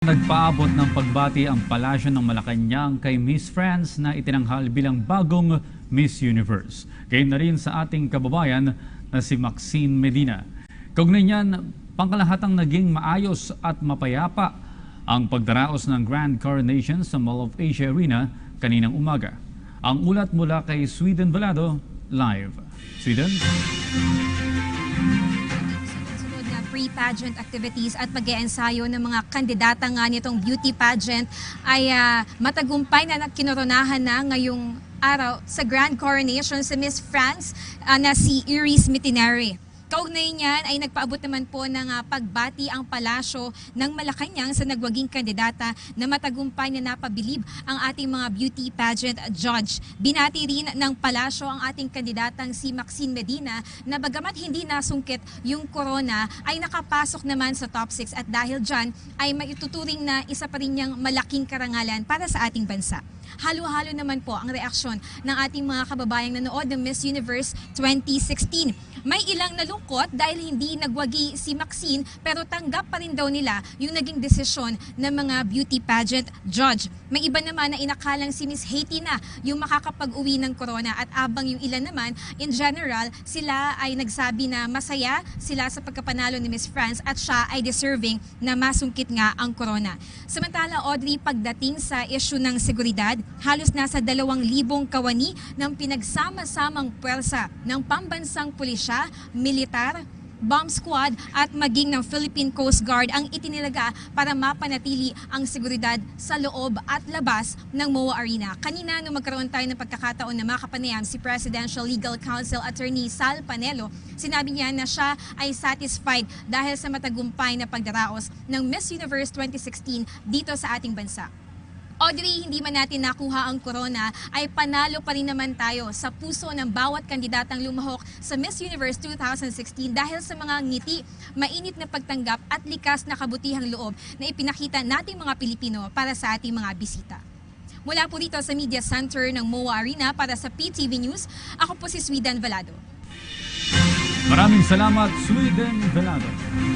Nagpaabot ng pagbati ang palasyo ng Malacanang kay Miss France na itinanghal bilang bagong Miss Universe. Gayon na rin sa ating kababayan na si Maxine Medina. Kaugnay niyan, pangkalahatang naging maayos at mapayapa ang pagdaraos ng Grand Coronation sa Mall of Asia Arena kaninang umaga. Ang ulat mula kay Sweden Balado, live. Sweden? Pre-pageant activities at pag-iensayo ng mga kandidata nga nitong beauty pageant ay matagumpay na kinoronahan na ngayong araw sa Grand Coronation sa Miss France na si Iris Mitineri. Kaugnay niyan ay nagpaabot naman po ng pagbati ang palasyo ng Malacanang sa nagwaging kandidata na matagumpay na napabilib ang ating mga beauty pageant judge. Binati rin ng palasyo ang ating kandidatang si Maxine Medina na bagamat hindi nasungkit yung corona ay nakapasok naman sa top 6 at dahil dyan ay maituturing na isa pa rin niyang malaking karangalan para sa ating bansa. Halo-halo naman po ang reaksyon ng ating mga kababayang nanood ng Miss Universe 2016. May ilang nalungkot dahil hindi nagwagi si Maxine pero tanggap pa rin daw nila yung naging desisyon ng mga beauty pageant judge. May iba naman na inakalang si Miss Haiti na yung makakapag-uwi ng corona at abang yung ilan naman, in general, sila ay nagsabi na masaya sila sa pagkapanalo ni Miss France at siya ay deserving na masungkit nga ang corona. Samantala, Audrey, pagdating sa issue ng seguridad, halos nasa 2,000 kawani ng pinagsama-samang puwersa ng pambansang pulisya, militar, bomb squad at maging ng Philippine Coast Guard ang itinilaga para mapanatili ang seguridad sa loob at labas ng MOA Arena. Kanina nung magkaroon tayo ng pagkakataon na makapanayam si Presidential Legal Counsel Attorney Sal Panelo, sinabi niya na siya ay satisfied dahil sa matagumpay na pagdaraos ng Miss Universe 2016 dito sa ating bansa. Audrey, hindi man natin nakuha ang corona, ay panalo pa rin naman tayo sa puso ng bawat kandidatang lumahok sa Miss Universe 2016 dahil sa mga ngiti, mainit na pagtanggap at likas na kabutihang loob na ipinakita nating mga Pilipino para sa ating mga bisita. Mula po dito sa Media Center ng MOA Arena para sa PTV News, ako po si Sweden Balado. Maraming salamat, Sweden Balado.